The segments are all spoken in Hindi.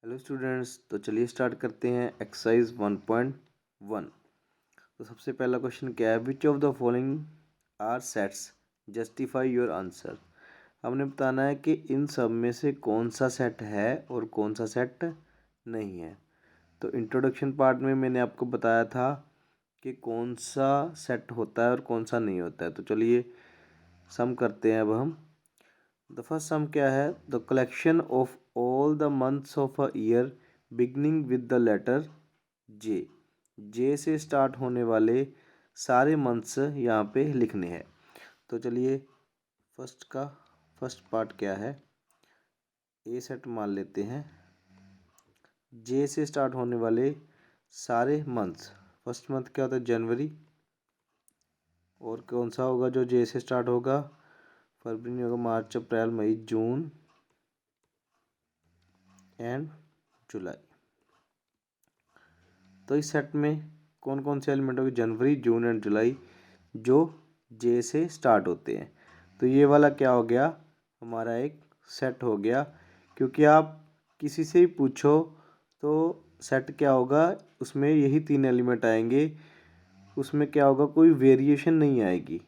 हेलो स्टूडेंट्स, तो चलिए स्टार्ट करते हैं एक्सरसाइज 1.1। तो सबसे पहला क्वेश्चन क्या है, which of the following are sets, justify your answer. हमने बताना है कि इन सब में से कौन सा सेट है और कौन सा सेट नहीं है। तो इंट्रोडक्शन पार्ट में मैंने आपको बताया था कि कौन सा सेट होता है और कौन सा नहीं होता है। तो चलिए सम करते हैं अब हम। द फर्स्ट सम क्या है, the collection of all the months of a year beginning with the letter J. J से स्टार्ट होने वाले सारे मंथ्स यहाँ पे लिखने हैं। तो चलिए फर्स्ट पार्ट क्या है, ए सेट मान लेते हैं। जे से स्टार्ट होने वाले सारे मंथ्स, फर्स्ट मंथ क्या होता है, जनवरी। और कौन सा होगा जो जे से स्टार्ट होगा, फरवरी नहीं होगा, मार्च अप्रैल मई जून एंड जुलाई। तो इस सेट में कौन कौन से एलिमेंट होंगे, जनवरी जून एंड जुलाई, जो जे से स्टार्ट होते हैं। तो ये वाला क्या हो गया, हमारा एक सेट हो गया। क्योंकि आप किसी से ही पूछो तो सेट क्या होगा, उसमें यही तीन एलिमेंट आएंगे। उसमें क्या होगा, कोई वेरिएशन नहीं आएगी।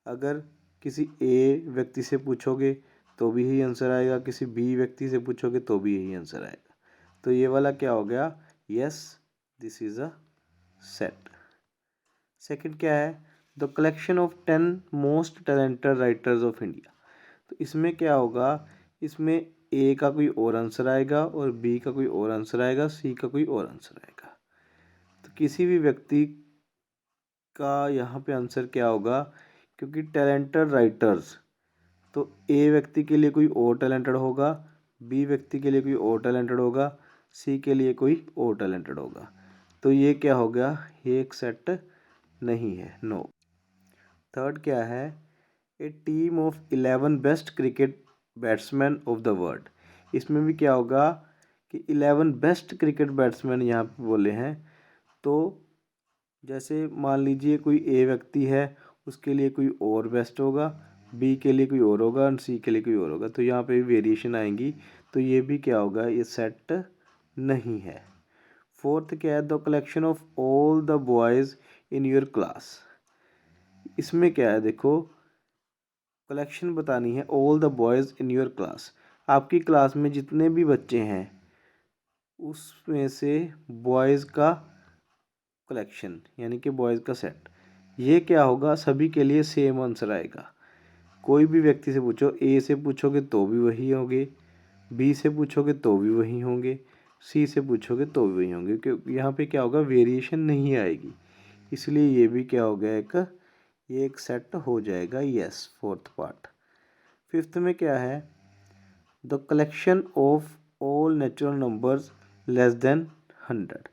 अगर किसी ए व्यक्ति से पूछोगे तो भी यही आंसर आएगा, किसी बी व्यक्ति से पूछोगे तो भी यही आंसर आएगा। तो ये वाला क्या हो गया, yes this is a set. Second क्या है, the collection of 10 most talented writers of India. तो इसमें क्या होगा, इसमें ए का कोई और आंसर आएगा और बी का कोई और आंसर आएगा, सी का कोई और आंसर आएगा। तो किसी भी व्यक्ति का यहाँ पे आंसर क्या होगा, क्योंकि टैलेंटेड राइटर्स, तो ए व्यक्ति के लिए कोई और टैलेंटेड होगा, बी व्यक्ति के लिए कोई और टैलेंटेड होगा, सी के लिए कोई और टैलेंटेड होगा। तो ये क्या हो गया, ये एक सेट नहीं है, नो। थर्ड क्या है, a team of 11 best cricket batsman of the world. इसमें भी क्या होगा कि 11 बेस्ट क्रिकेट बैट्समैन यहाँ पे बोले हैं। तो जैसे मान लीजिए कोई ए व्यक्ति है, उसके लिए कोई और बेस्ट होगा, बी के लिए कोई और होगा और सी के लिए कोई और होगा। तो यहाँ पे वेरिएशन आएंगी। तो ये भी क्या होगा, ये सेट नहीं है। फोर्थ क्या है, the collection of all the boys in your class. इसमें क्या है, देखो कलेक्शन बतानी है, all the boys in your class. आपकी क्लास में जितने भी बच्चे हैं उसमें से बॉयज़ का कलेक्शन यानी कि बॉयज़ का सेट। ये क्या होगा, सभी के लिए सेम आंसर आएगा। कोई भी व्यक्ति से पूछो, ए से पूछोगे तो भी वही होंगे, बी से पूछोगे तो भी वही होंगे, सी से पूछोगे तो भी वही होंगे। क्योंकि यहाँ पे क्या होगा, वेरिएशन नहीं आएगी। इसलिए ये भी क्या हो गया, ये एक सेट हो जाएगा, यस फोर्थ पार्ट। फिफ्थ में क्या है, the collection of all natural numbers less than 100।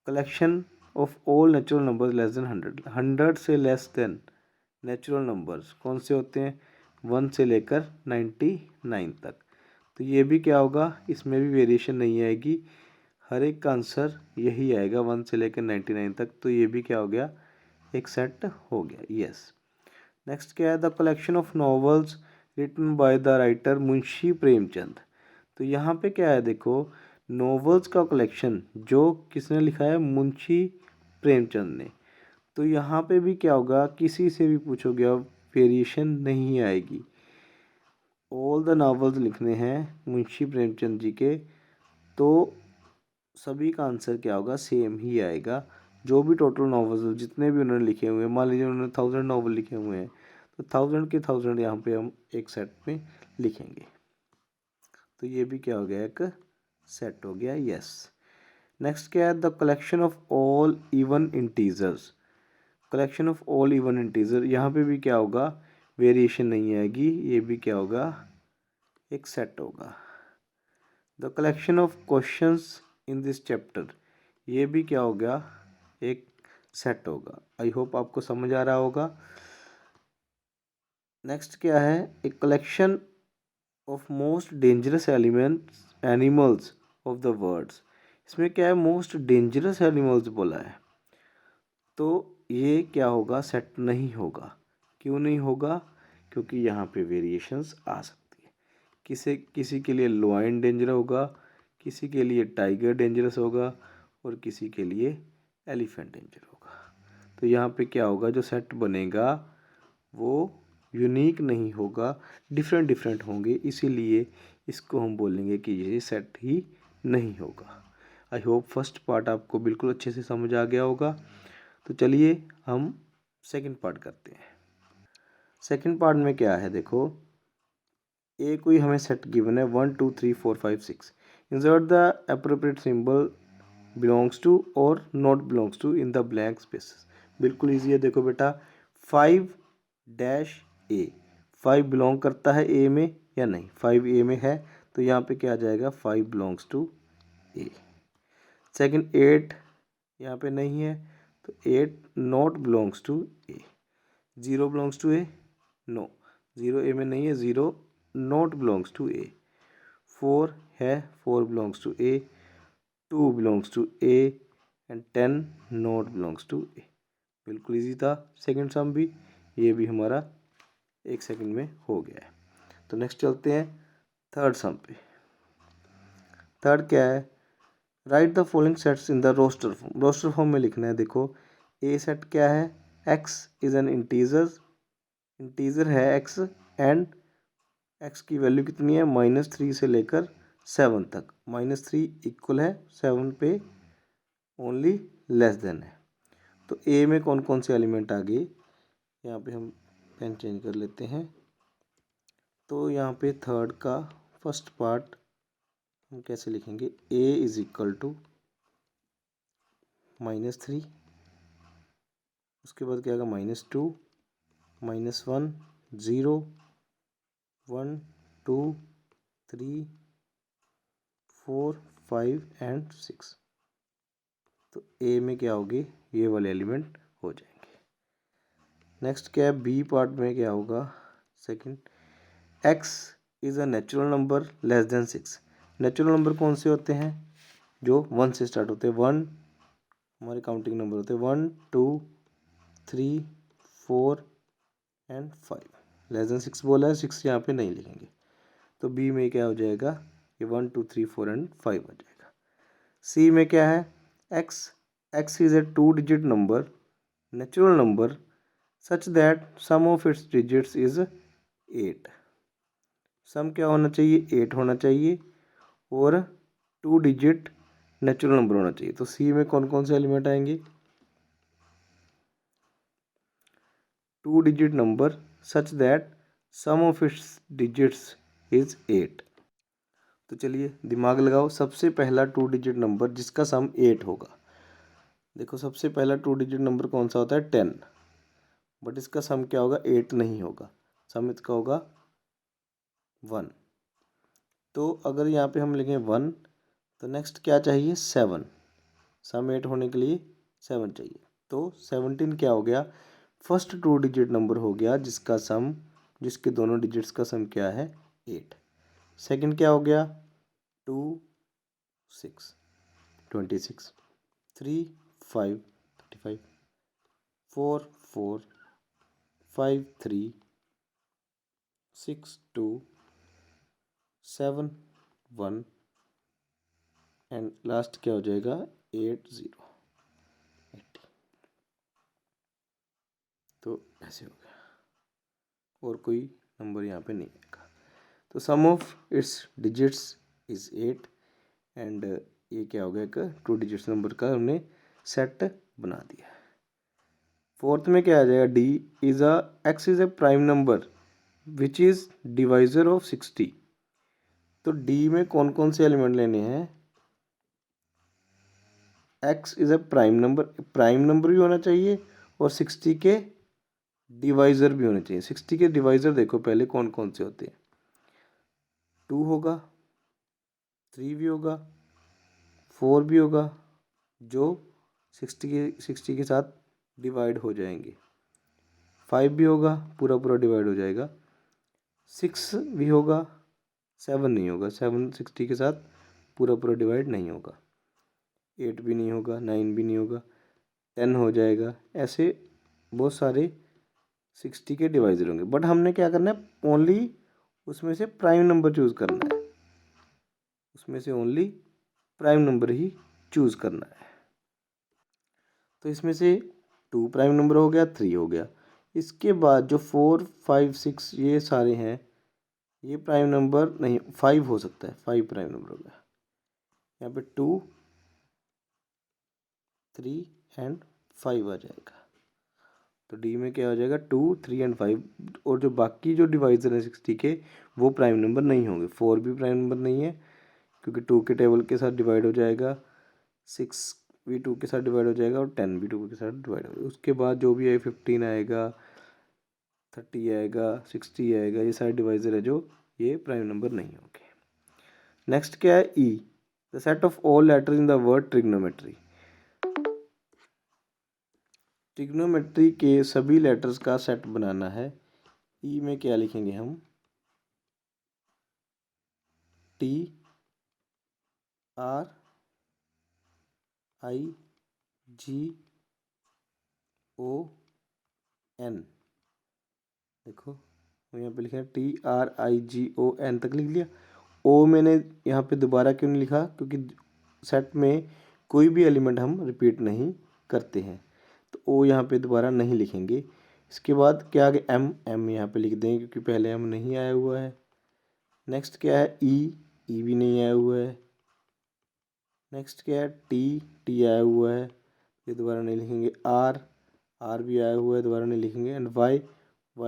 Collection of all natural numbers less than 100, 100 से लेस देन नेचुरल नंबर्स कौन से होते हैं, 1 से लेकर 99 तक। तो ये भी क्या होगा, इसमें भी वेरिएशन नहीं आएगी, हर एक का आंसर यही आएगा 1 से लेकर 99 तक। तो ये भी क्या हो गया, एक सेट हो गया, यस। नेक्स्ट क्या है, the collection of novels written by the writer Munshi Premchand. तो यहाँ पे क्या है, देखो नॉवेल्स का कलेक्शन जो किसने लिखा है, मुंशी प्रेमचंद ने। तो यहाँ पे भी क्या होगा, किसी से भी पूछोगे अब वेरिएशन नहीं आएगी। ऑल द नॉवेल्स लिखने हैं मुंशी प्रेमचंद जी के, तो सभी का आंसर क्या होगा, सेम ही आएगा। जो भी टोटल नॉवेल्स जितने भी उन्होंने लिखे हुए हैं, मान लीजिए उन्होंने 1000 नॉवल लिखे हुए हैं, तो 1000 के 1000 यहाँ पे हम एक सेट में लिखेंगे। तो ये भी क्या हो गया, एक सेट हो गया, यस। नेक्स्ट क्या है, the collection of all even integers. Collection of all even integer, यहाँ पे भी क्या होगा, वेरिएशन नहीं आएगी, ये भी क्या होगा, एक सेट होगा। The collection of questions in this chapter, ये भी क्या हो गया, एक सेट होगा। आई होप आपको समझ आ रहा होगा। नेक्स्ट क्या है, a collection of most dangerous animals of the words. इसमें क्या है, मोस्ट डेंजरस एनिमल्स बोला है। तो ये क्या होगा, सेट नहीं होगा। क्यों नहीं होगा, क्योंकि यहाँ पे वेरिएशंस आ सकती है। किसी के लिए लॉयन डेंजर होगा, किसी के लिए टाइगर डेंजरस होगा और किसी के लिए एलिफेंट डेंजर होगा। तो यहाँ पे क्या होगा, जो सेट बनेगा वो यूनिक नहीं होगा, डिफरेंट डिफरेंट होंगे, इसीलिए इसको हम बोलेंगे कि ये सेट ही नहीं होगा। आई होप फर्स्ट पार्ट आपको बिल्कुल अच्छे से समझ आ गया होगा। तो चलिए हम सेकंड पार्ट करते हैं। सेकंड पार्ट में क्या है, देखो ए कोई हमें सेट गिवन है 1 2 3 4 5 6, insert the appropriate symbol belongs to और not belongs to in the blank spaces. बिल्कुल ईजी है। देखो बेटा 5-A 5 बिलोंग करता है ए में या नहीं, 5 ए में है तो यहाँ पे क्या आ जाएगा 5 बिलोंग्स टू ए। सेकंड 8 यहाँ पे नहीं है तो 8 not belongs to A. 0 belongs to A, no 0 A में नहीं है, 0 नॉट बिलोंग्स टू ए। 4 है, 4 belongs to A. 2 belongs to A and 10 not belongs to A. बिल्कुल इजी था सेकंड सम भी, ये भी हमारा 1 सेकंड में हो गया है। तो नेक्स्ट चलते हैं थर्ड सम पे। थर्ड क्या है, write the following sets in the roster form. Roster form में लिखना है। देखो ए सेट क्या है, x इज एन इंटीजर है x एंड x की वैल्यू कितनी है -3 से लेकर 7 तक। -3 इक्वल है 7 पे ओनली लेस देन है। तो ए में कौन कौन से एलिमेंट आ गए, यहाँ पे हम पेन चेंज कर लेते हैं। तो यहाँ पे थर्ड का फर्स्ट पार्ट हम कैसे लिखेंगे, a इज इक्वल टू -3, उसके बाद क्या आएगा -2 -1 0 1 2 3 4 5 एंड 6। तो ए में क्या होगी, ये वाले एलिमेंट हो जाएंगे। नेक्स्ट क्या है, बी पार्ट में क्या होगा, second x is a natural number less then 6। Natural number कौन से होते हैं, जो 1 से स्टार्ट होते हैं। 1 हमारे काउंटिंग नंबर होते हैं, 1 2 3 4 एंड 5। लेस देन 6 बोला है, 6 यहाँ पे नहीं लिखेंगे। तो बी में क्या हो जाएगा, ये 1 2 3 4 एंड 5 हो जाएगा। सी में क्या है, x is a 2 digit number natural number such that sum of its digits is 8। Sum क्या होना चाहिए, 8 होना चाहिए और 2 डिजिट नेचुरल नंबर होना चाहिए। तो सी में कौन कौन से एलिमेंट आएंगे, 2 digit number such that sum of its digits is 8। तो चलिए दिमाग लगाओ, सबसे पहला 2 डिजिट नंबर जिसका सम 8 होगा। देखो सबसे पहला 2 डिजिट नंबर कौन सा होता है, 10, बट इसका सम क्या होगा, 8 नहीं होगा, सम इसका होगा 1। तो अगर यहाँ पे हम लिखें 1 तो नेक्स्ट क्या चाहिए, 7। सम 8 होने के लिए 7 चाहिए। तो 17 क्या हो गया, फर्स्ट 2 डिजिट नंबर हो गया जिसका सम, जिसके दोनों डिजिट्स का सम क्या है 8। सेकंड क्या हो गया, 2 6 26, 3 5 35, 4 4 5 3 6 2 7 1 एंड लास्ट क्या हो जाएगा 8 0 80। तो ऐसे हो गया, और कोई नंबर यहाँ पे नहीं आएगा। तो sum of its digits is 8 and ये क्या हो गया, एक 2 डिजिट्स नंबर का हमने सेट बना दिया है। फोर्थ में क्या आ जाएगा, D is x is a prime number which is divisor of 60। तो डी में कौन कौन से एलिमेंट लेने हैं, x is a prime number भी होना चाहिए और 60 के डिवाइजर भी होने चाहिए। 60 के डिवाइजर देखो पहले कौन कौन से होते हैं, 2 होगा, 3 भी होगा, 4 भी होगा, जो 60 के साथ डिवाइड हो जाएंगे। 5 भी होगा, पूरा पूरा डिवाइड हो जाएगा। 6 भी होगा, 7 नहीं होगा, 7 60 के साथ पूरा पूरा डिवाइड नहीं होगा। 8 भी नहीं होगा, 9 भी नहीं होगा, 10 हो जाएगा। ऐसे बहुत सारे 60 के डिवाइजर होंगे, बट हमने क्या करना है, ओनली उसमें से प्राइम नंबर चूज़ करना है, उसमें से ओनली प्राइम नंबर ही चूज़ करना है। तो इसमें से 2 प्राइम नंबर हो गया, 3 हो गया। इसके बाद जो 4, 5, 6 ये सारे हैं, ये प्राइम नंबर नहीं, 5 हो सकता है, 5 प्राइम नंबर हो गया। यहाँ पे 2, 3 एंड 5 आ जाएगा। तो डी में क्या हो जाएगा, 2, 3 एंड 5। और जो बाकी जो डिवाइजर है 60 के, वो प्राइम नंबर नहीं होंगे। 4 भी प्राइम नंबर नहीं है क्योंकि 2 के टेबल के साथ डिवाइड हो जाएगा, 6 भी 2 के साथ डिवाइड हो जाएगा और 10 भी 2 के साथ डिवाइड हो जाएगा। उसके बाद जो भी है 15 आएगा, 30 आएगा, 60 आएगा, ये सारे डिवाइजर है जो ये प्राइम नंबर नहीं होंगे। नेक्स्ट क्या है, E, the set of all letters in the word trigonometry. Trigonometry के सभी लेटर्स का सेट बनाना है। ई में क्या लिखेंगे हम, T R I G O N. देखो यहाँ पे लिखा है TRIGON तक लिख लिया। ओ मैंने यहाँ पे दोबारा क्यों नहीं लिखा, क्योंकि सेट में कोई भी एलिमेंट हम रिपीट नहीं करते हैं, तो ओ यहाँ पे दोबारा नहीं लिखेंगे। इसके बाद क्या आगे, एम यहाँ पे लिख देंगे क्योंकि पहले एम नहीं आया हुआ है। नेक्स्ट क्या है, ई भी नहीं आया हुआ है। नेक्स्ट क्या है, टी आया हुआ है, ये दोबारा नहीं लिखेंगे। आर भी आया हुआ है, दोबारा नहीं लिखेंगे। एंड वाई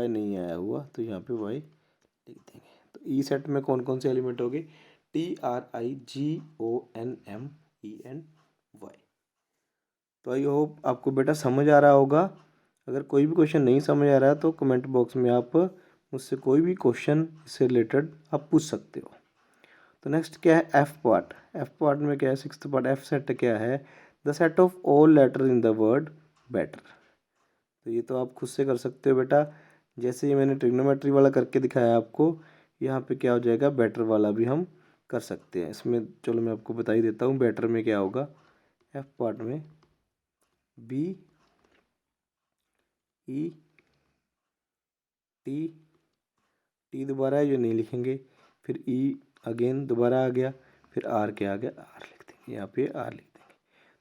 नहीं आया हुआ, तो यहाँ पे वाई लिख देंगे। तो ई सेट में कौन कौन से एलिमेंट हो गए, TRIGONMENY। तो आई होप आपको बेटा समझ आ रहा होगा। अगर कोई भी क्वेश्चन नहीं समझ आ रहा है तो कमेंट बॉक्स में आप मुझसे कोई भी क्वेश्चन इससे रिलेटेड आप पूछ सकते हो। तो नेक्स्ट क्या है, एफ पार्ट। एफ पार्ट में क्या है, 6th पार्ट। एफ सेट क्या है, the set of all letter in the word better. तो ये तो आप खुद से कर सकते हो बेटा। जैसे ही मैंने ट्रिग्नोमेट्री वाला करके दिखाया आपको, यहाँ पे क्या हो जाएगा, बेटर वाला भी हम कर सकते हैं। इसमें चलो मैं आपको बता ही देता हूँ बेटर में क्या होगा। एफ पार्ट में बी ई टी दोबारा है, जो नहीं लिखेंगे। फिर ई अगेन दोबारा आ गया, फिर आर क्या आ गया, आर लिख देंगे, यहाँ पे आर लिख देंगे।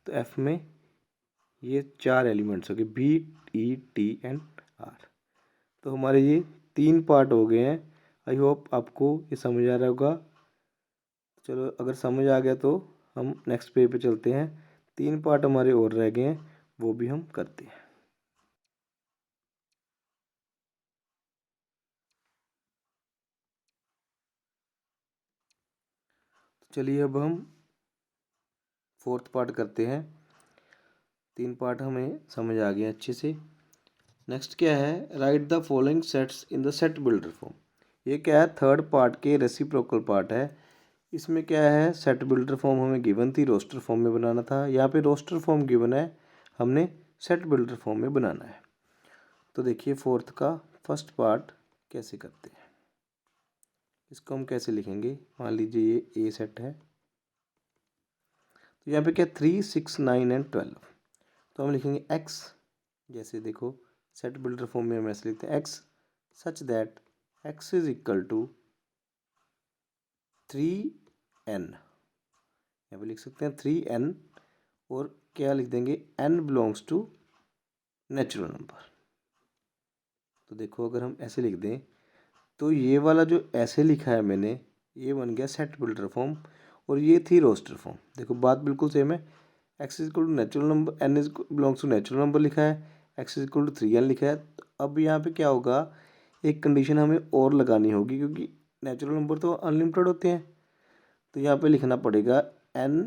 तो एफ में ये 4 एलिमेंट्स हो गए, B E T and R. तो हमारे ये 3 पार्ट हो गए हैं। आई होप आपको ये समझ आ रहा होगा। चलो अगर समझ आ गया तो हम नेक्स्ट पेज पे चलते हैं। 3 पार्ट हमारे और रह गए हैं, वो भी हम करते हैं। चलिए अब हम 4th पार्ट करते हैं। 3 पार्ट हमें समझ आ गए अच्छे से। नेक्स्ट क्या है, write the following sets in the set builder form. ये क्या है, 3rd पार्ट के रेसिप्रोकल पार्ट है। इसमें क्या है, सेट बिल्डर फॉर्म हमें गिवन थी, रोस्टर फॉर्म में बनाना था। यहाँ पे रोस्टर फॉर्म गिवन है, हमने सेट बिल्डर फॉर्म में बनाना है। तो देखिए 4th का फर्स्ट पार्ट कैसे करते हैं। इसको हम कैसे लिखेंगे, मान लीजिए ये ए सेट है। तो यहाँ पे क्या, 3, 6, 9 एंड 12। तो हम लिखेंगे एक्स, जैसे देखो सेट बिल्डर फॉर्म में हम ऐसे लिखते हैं, x such that x is equal to 3n। यहाँ पे लिख सकते हैं 3n, और क्या लिख देंगे, n belongs to natural number. तो देखो अगर हम ऐसे लिख दें तो ये वाला जो ऐसे लिखा है मैंने, ये बन गया सेट बिल्डर फॉर्म, और ये थी रोस्टर फॉर्म। देखो बात बिल्कुल सेम है। X is equal to natural number, n is belongs to natural number लिखा है, x is equal to 3n लिखा है। तो अब यहाँ पे क्या होगा, एक कंडीशन हमें और लगानी होगी, क्योंकि नेचुरल नंबर तो अनलिमिटेड होते हैं। तो यहाँ पे लिखना पड़ेगा n,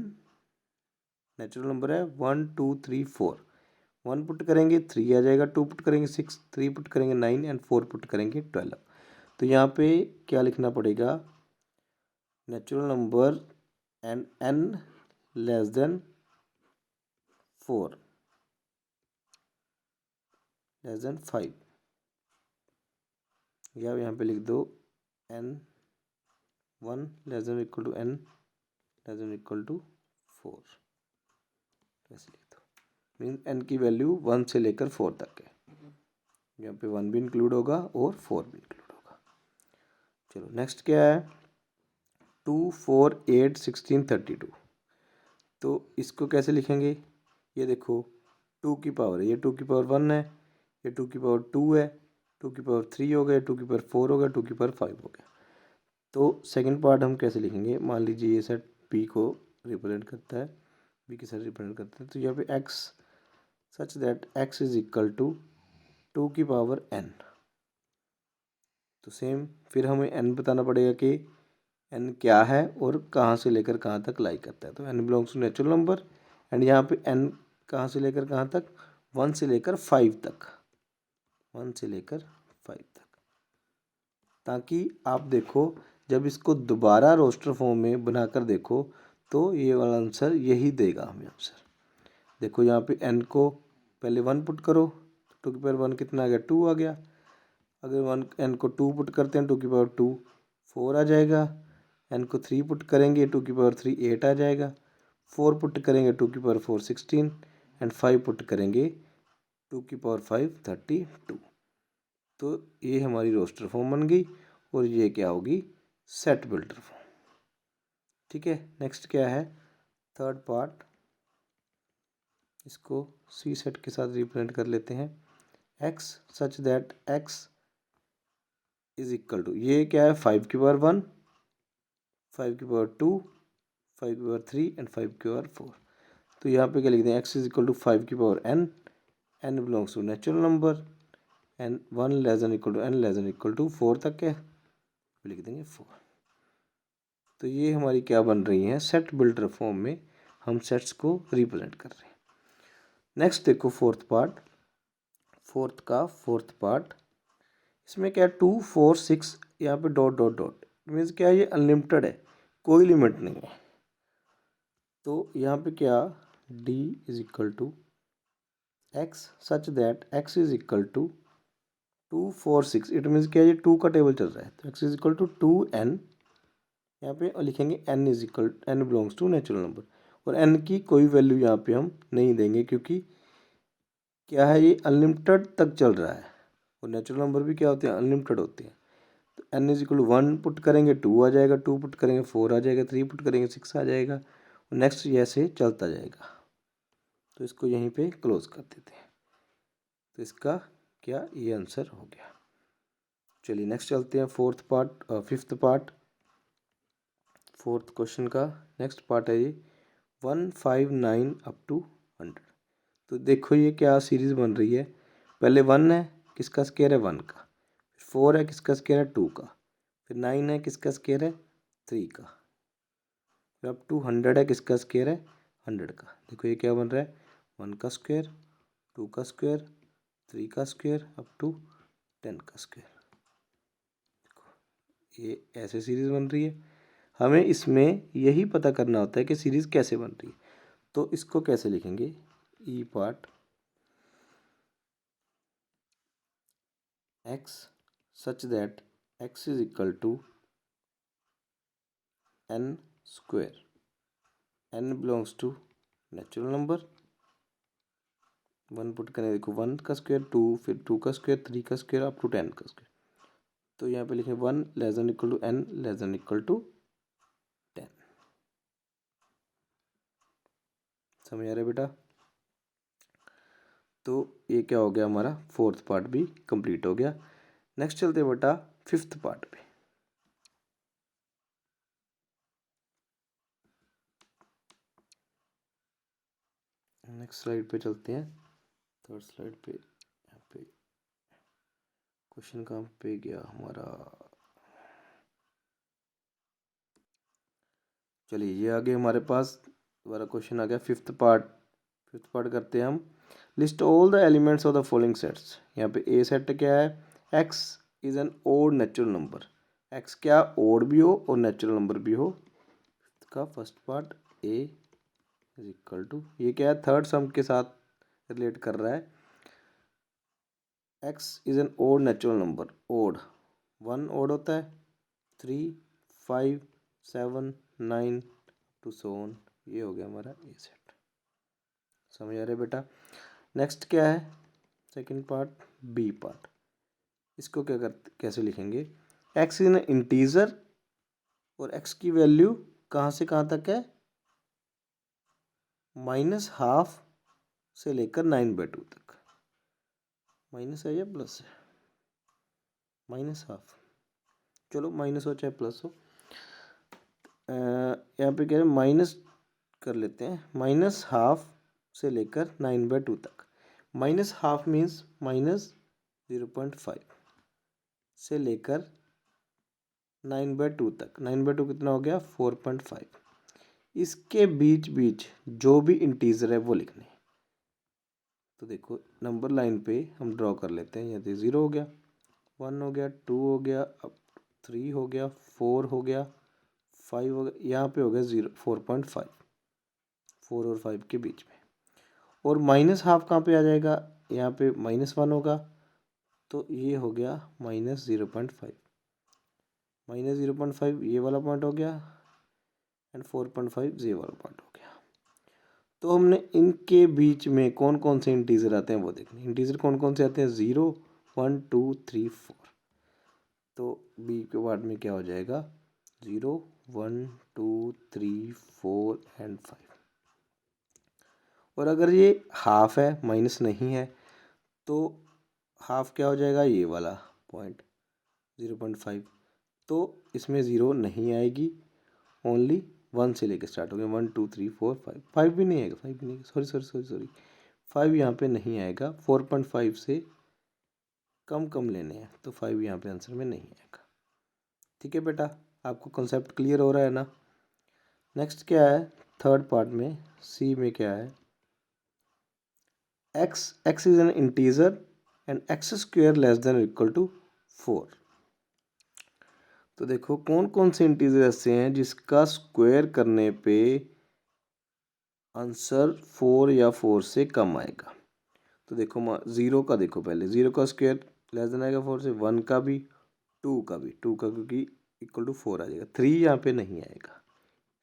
नेचुरल नंबर है 1 2 3 4। 1 पुट करेंगे 3 आ जाएगा, 2 पुट करेंगे 6, 3 पुट करेंगे 9 एंड 4 पुट करेंगे 12। तो यहाँ पे क्या लिखना पड़ेगा, natural number and n less than 4 less than 5, या यहाँ पे लिख दो n 1 less than equal to n less than equal to 4। ऐसे लिख दो, मीन n की वैल्यू 1 से लेकर 4 तक है। यहाँ पे 1 भी इंक्लूड होगा और 4 भी इंक्लूड होगा। चलो नेक्स्ट क्या है, 2, 4, 8, 16, 32। तो इसको कैसे लिखेंगे, ये देखो 2 की पावर है, ये 2 की पावर 1 है, ये 2 की पावर 2 है, 2 की पावर 3 हो गया, 2 की पावर 4 हो गया, 2 की पावर 5 हो गया। तो सेकंड पार्ट हम कैसे लिखेंगे, मान लीजिए ये सेट पी को रिप्रेजेंट करता है, बी के सेट रिप्रेजेंट करता है, तो यहाँ पे x such that x is equal to 2 की पावर n। तो सेम फिर हमें n बताना पड़ेगा कि n क्या है और कहाँ से लेकर कहाँ तक लाई करता है। तो n belongs to natural number and यहाँ पे n कहाँ से लेकर कहाँ तक, 1 से लेकर 5 तक, 1 से लेकर 5 तक, ताकि आप देखो जब इसको दोबारा रोस्टर फॉर्म में बनाकर देखो तो ये वाला आंसर यही देगा हमें आंसर। देखो यहाँ पे n को पहले 1 पुट करो, 2 की पावर 1 कितना आ गया, 2 आ गया। अगर n को 2 पुट करते हैं, 2 की पावर 2 4 आ जाएगा। n को 3 पुट करेंगे, 2 की पावर 3 8 आ जाएगा। 4 पुट करेंगे, 2 की पावर 4 16 एंड 5 पुट करेंगे, 2 की पावर 5 32। तो ये हमारी रोस्टर फॉर्म बन गई और ये क्या होगी, सेट बिल्डर फॉर्म। ठीक है, नेक्स्ट क्या है, थर्ड पार्ट, इसको सी सेट के साथ रिप्रेजेंट कर लेते हैं। X such that x is equal to, ये क्या है, 5 की पावर 1, 5 की पावर 2, 5 की पावर 3 एंड 5 की पावर 4। तो यहाँ पे क्या लिखते हैं, एक्स इज इक्वल टू 5 की power n, n belongs to natural number and 1 less than equal to n less than equal to 4 तक है, लिख देंगे 4। तो ये हमारी क्या बन रही है, सेट बिल्डर फॉर्म में हम सेट्स को रिप्रेजेंट कर रहे हैं। नेक्स्ट देखो फोर्थ पार्ट, फोर्थ पार्ट, इसमें क्या है 2 4 6, यहाँ पे डॉट डॉट डॉट मीन्स क्या है, ये अनलिमिटेड है, कोई लिमिट नहीं है। तो यहाँ पे क्या, d is equal to x such that x is equal to 2 4 6, it means क्या है, ये 2 का टेबल चल रहा है, तो x is equal to 2n, यहाँ पे लिखेंगे n is equal, n belongs to natural number, और n की कोई वैल्यू यहाँ पे हम नहीं देंगे क्योंकि क्या है, ये अनलिमिटेड तक चल रहा है और नेचुरल नंबर भी क्या होते हैं, अनलिमिटेड होते हैं। तो n is equal to 1 put करेंगे 2 आ जाएगा, 2 पुट करेंगे 4 आ जाएगा, 3 पुट करेंगे 6 आ जाएगा, और नेक्स्ट ऐसे चलता जाएगा। तो इसको यहीं पे क्लोज कर देते हैं। तो इसका क्या, ये आंसर हो गया। चलिए नेक्स्ट चलते हैं फिफ्थ पार्ट, फोर्थ क्वेश्चन का नेक्स्ट पार्ट है ये 159 अप टू 100। तो देखो ये क्या सीरीज बन रही है, पहले 1 है, किसका स्क्वायर है 1 का, 4 है, किसका स्क्वायर है 2 का, फिर 9 है, किसका स्क्वायर है 3 का, फिर अप टू 100 है, किसका स्क्वायर है 100 का। देखो ये क्या बन रहा है, 1 का स्क्वायर, 2 का स्क्वायर, 3 का स्क्वायर अप टू 10 का स्क्वायर। देखो ये ऐसे सीरीज बन रही है। हमें इसमें यही पता करना होता है कि सीरीज कैसे बन रही है। तो इसको कैसे लिखेंगे, E part X such that x is equal to n square, n belongs to natural number, 1 put करें, देखो 1 का स्क्वायर 2, फिर 2 का स्क्वायर, 3 का स्क्वायर अप टू 10 का स्क्वायर। तो यहाँ पे लिखें 1 less than equal to n less than equal to 10। समझ आ रहा है बेटा। तो ये क्या हो गया, हमारा फोर्थ पार्ट भी कंप्लीट हो गया। नेक्स्ट चलते हैं बेटा फिफ्थ पार्ट पे। नेक्स्ट स्लाइड पे चलते हैं, थर्ड स्लाइड पे। यहाँ पे क्वेश्चन कहाँ पे गया हमारा, चलिए ये आगे हमारे पास दोबारा क्वेश्चन आ गया फिफ्थ पार्ट करते हैं हम। List all the elements of the following sets. यहाँ पे ए सेट क्या है, x is an odd natural number, x क्या ओड भी हो और नेचुरल नंबर भी हो। का first part A is equal to, ये क्या है, थर्ड सम के साथ रिलेट कर रहा है। X is an odd natural number, odd 1 odd होता है, 3 5 7 9 टू सो ऑन। ये हो गया हमारा ए सेट। समझ आ रहा है बेटा। नेक्स्ट क्या है, सेकंड पार्ट बी पार्ट। इसको क्या करते, कैसे लिखेंगे, एक्स इज एन इंटीजर और एक्स की वैल्यू कहाँ से कहाँ तक है, माइनस हाफ से लेकर 9/2 तक। माइनस है या प्लस है? माइनस हाफ, चलो माइनस हो चाहे प्लस हो, यहाँ पे कह रहे हैं माइनस कर लेते हैं, माइनस हाफ से लेकर 9/2 तक। माइनस हाफ मीन्स माइनस 0.5 से लेकर 9/2 तक। 9/2 कितना हो गया? 4.5। इसके बीच बीच जो भी इंटीजर है वो लिखने। तो देखो नंबर लाइन पे हम ड्रॉ कर लेते हैं। यहाँ 0 हो गया, 1 हो गया, 2 हो गया, अब 3 हो गया, 4 हो गया, 5 हो गया, यहाँ पे हो गया 4.5, 4 और 5 के बीच में। और माइनस हाफ कहाँ पे आ जाएगा? यहाँ पे -1 होगा, तो ये हो गया -0.5। -0.5 ये वाला पॉइंट हो गया एंड 4.5 ये वाला पॉइंट हो गया। तो हमने इनके बीच में कौन कौन से इंटीजर आते हैं वो देखने। इंटीजर कौन कौन से आते हैं? 0, 1, 2, 3, 4। तो बी के पार्ट में क्या हो जाएगा? 0, 1, 2, 3, 4 एंड 5। और अगर ये हाफ है, माइनस नहीं है, तो हाफ क्या हो जाएगा? ये वाला पॉइंट 0.5। तो इसमें 0 नहीं आएगी, ओनली 1 से लेके स्टार्ट हो गया। 1, 2, 3, 4, 5। 5 भी नहीं आएगा, 5 भी नहीं, सॉरी 5 यहाँ पे नहीं आएगा। 4.5 से कम कम लेने हैं, तो 5 यहाँ पे आंसर में नहीं आएगा। ठीक है बेटा, आपको कॉन्सेप्ट क्लियर हो रहा है ना? नेक्स्ट क्या है? थर्ड पार्ट में सी में क्या है? x is an integer and x square less than equal to 4। तो देखो कौन कौन से इंटीजर ऐसे हैं जिसका स्क्वायर करने पे आंसर 4 या 4 से कम आएगा। तो देखो 0 का देखो, पहले 0 का स्क्वायर लेस देन आएगा 4 से, 1 का भी, 2 का भी, 2 का क्योंकि इक्वल टू 4 आ जाएगा। 3 यहाँ पे नहीं आएगा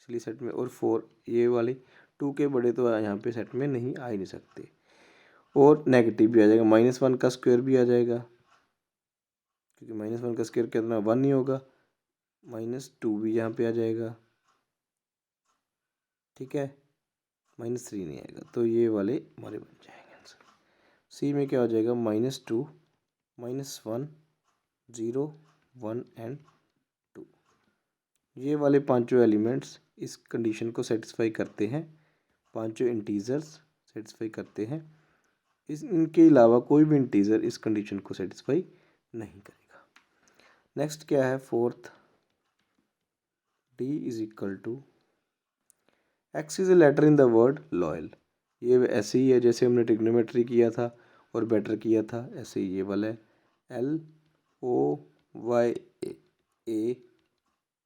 इसलिए सेट में, और 4 ये वाले 2 के बड़े तो यहाँ पे सेट में नहीं आ ही नहीं सकते। और नेगेटिव भी आ जाएगा, -1 का स्क्वायर भी आ जाएगा क्योंकि -1 का स्क्वायर कितना? 1 ही होगा। -2 भी यहाँ पे आ जाएगा, ठीक है। -3 नहीं आएगा, तो ये वाले हमारे बन जाएंगे आंसर। सी में क्या हो जाएगा? -2, -1, 0, 1 एंड 2। ये वाले पांचों एलिमेंट्स इस कंडीशन को सेटिस्फाई करते हैं, पांचों इंटीजर्स सेटिस्फाई करते हैं। इनके अलावा कोई भी इंटीजर इस कंडीशन को सेटिस्फाई नहीं करेगा। नेक्स्ट क्या है? Fourth, d is equal to x is a letter in the word loyal. ये ऐसे ही है जैसे हमने ट्रिग्नोमेट्री किया था और बेटर किया था, ऐसे ही ये वाला है। LOYA,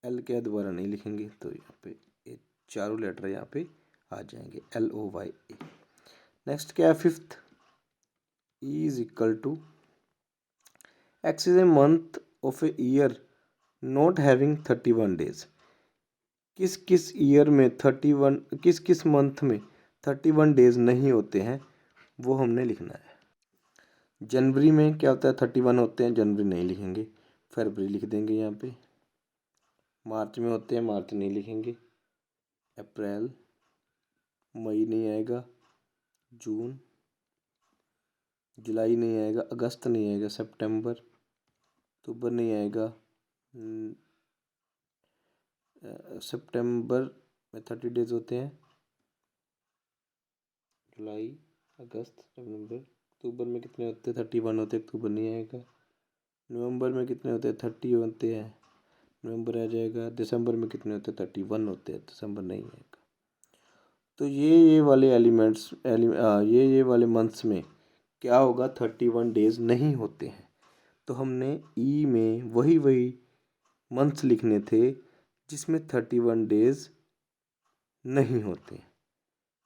L क्या दोबारा नहीं लिखेंगे, तो यहाँ पे ये चारों लेटर यहाँ पे आ जाएंगे, LOYA। नेक्स्ट क्या है? Fifth, E is equal to x is a month of a year not having 31 days. किस किस ईयर में 31, किस किस मंथ में 31 डेज नहीं होते हैं, वो हमने लिखना है। जनवरी में क्या होता है? 31 होते हैं, जनवरी नहीं लिखेंगे, फरवरी लिख देंगे यहाँ पे। मार्च में होते हैं, मार्च नहीं लिखेंगे। अप्रैल, मई नहीं आएगा, जून, जुलाई नहीं आएगा, अगस्त नहीं आएगा, सितंबर, अक्टूबर नहीं आएगा। सितंबर में 30 डेज होते हैं। जुलाई, अगस्त, नवंबर, अक्टूबर में कितने होते हैं? 31 होते हैं, अक्टूबर नहीं आएगा। नवंबर में कितने होते हैं? 30 होते हैं, नवंबर आ जाएगा। दिसंबर में कितने होते हैं? 31 होते हैं, दिसंबर नहीं आएगा। तो ये वाले एलिमेंट्स ये वाले मंथ्स में क्या होगा? 31 डेज नहीं होते हैं। तो हमने ई में वही मंथ्स लिखने थे जिसमें 31 डेज नहीं होते।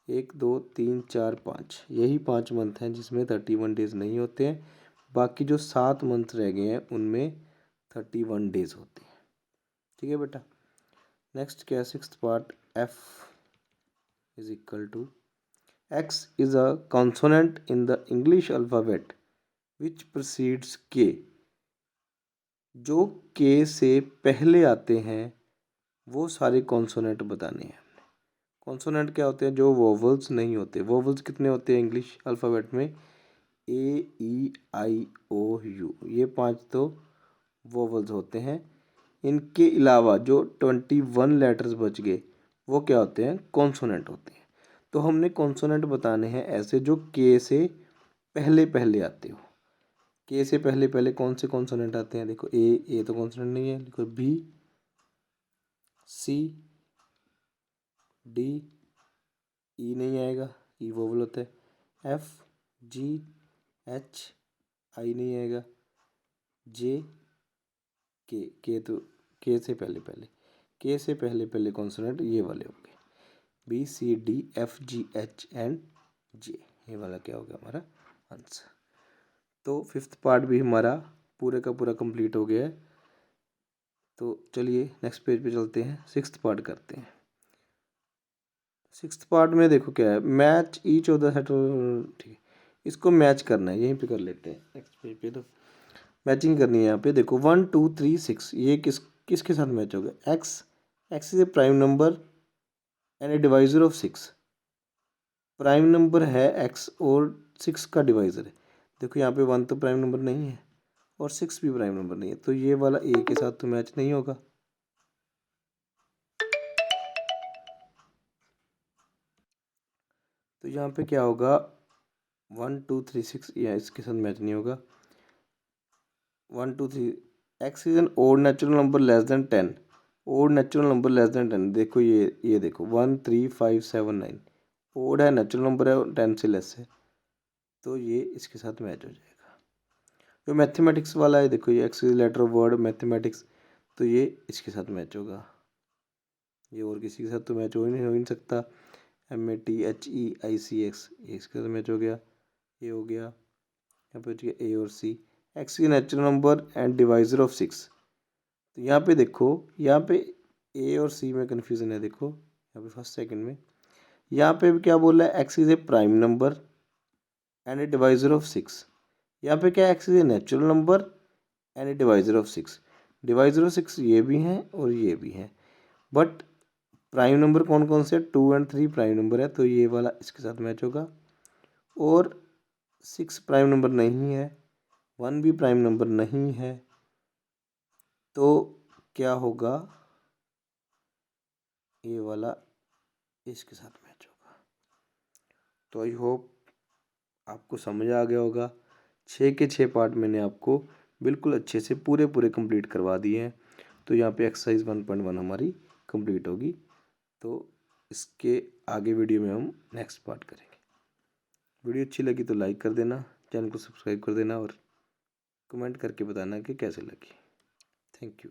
1, 2, 3, 4, 5, यही 5 मंथ हैं जिसमें 31 डेज नहीं होते हैं। बाकी जो 7 मंथ रह गए हैं उनमें 31 डेज होते हैं। ठीक है बेटा। नेक्स्ट क्या है? Sixth part, F is equal to X is a consonant in the English alphabet which proceeds K। जो K से पहले आते हैं वो सारे कॉन्सोनेंट बताने हैं हमने। कॉन्सोनेंट क्या होते हैं? जो वोवल्स नहीं होते। वोवल्स कितने होते हैं इंग्लिश अल्फ़ाबेट में? A E I O U, ये 5 तो वोवल्स होते हैं। इनके अलावा जो 21 लेटर्स बच गए वो क्या होते हैं? कॉन्सोनेंट होते हैं। तो हमने कॉन्सोनेंट बताने हैं ऐसे जो के से पहले पहले आते हो। के से पहले पहले कौन से कॉन्सोनेंट आते हैं? देखो ए तो कॉन्सोनेंट नहीं है, देखो बी, सी, डी, ई नहीं आएगा, ई वोवल होता है, एफ, जी, एच, आई नहीं आएगा, जे, के तो के से पहले पहले, के से पहले पहले कॉन्सोनेंट ये वाले हो गए, B, C, D, F, G, H and J. ये वाला क्या हो गया हमारा आंसर। तो फिफ्थ पार्ट भी हमारा पूरे का पूरा कंप्लीट हो गया है। तो चलिए नेक्स्ट पेज पे चलते हैं, सिक्स्थ पार्ट करते हैं। सिक्स्थ पार्ट में देखो क्या है, match each of the set. ठीक है, इसको मैच करना है, यहीं पे कर लेते हैं नेक्स्ट पेज पे। तो मैचिंग करनी है यहाँ पे। देखो 1 2 3 6 ये किसके साथ मैच होगा? X. X is a prime number and A divisor of 6। Prime number है एक्स और 6 का डिवाइजर है। देखो यहाँ पे 1 तो प्राइम नंबर नहीं है और 6 भी प्राइम नंबर नहीं है, तो ये वाला ए के साथ तो मैच नहीं होगा। तो यहाँ पे क्या होगा? 1 2 3 6 या इसके साथ मैच नहीं होगा। 1 2 3 x is an odd natural number less than 10। Odd natural number less than 10। देखो ये देखो 1 3 5 7 9 ओड है, नेचुरल नंबर है, 10 से लेस है, तो ये इसके साथ मैच हो जाएगा। जो मैथमेटिक्स वाला है, देखो ये x is letter of word mathematics, तो ये इसके साथ मैच होगा। ये और किसी के साथ तो मैच हो ही नहीं सकता। MATHEICX ये इसके साथ मैच हो गया, ये हो गया। यहाँ पे बच गया ए और सी। एक्स की natural number and divisor of 6। तो यहाँ पे देखो, यहाँ पे ए और सी में कन्फ्यूज़न है। देखो यहाँ पे फर्स्ट सेकंड में यहाँ पे भी क्या बोल रहा है? X is a prime number and A divisor of 6। यहाँ पे क्या है? X is a natural number and A divisor of 6। Divisor of 6 ये भी हैं और ये भी हैं, बट प्राइम नंबर कौन कौन से? 2 और 3 प्राइम नंबर है, तो ये वाला इसके साथ मैच होगा। और 6 प्राइम नंबर नहीं है, 1 भी प्राइम नंबर नहीं है, तो क्या होगा? ये वाला इसके साथ मैच होगा। तो आई होप आपको समझ आ गया होगा। 6 के 6 पार्ट मैंने आपको बिल्कुल अच्छे से पूरे कंप्लीट करवा दिए हैं। तो यहाँ पे एक्सरसाइज 1.1 हमारी कंप्लीट होगी। तो इसके आगे वीडियो में हम नेक्स्ट पार्ट करेंगे। वीडियो अच्छी लगी तो लाइक कर देना, चैनल को सब्सक्राइब कर देना और कमेंट करके बताना कि कैसे लगी। Thank you.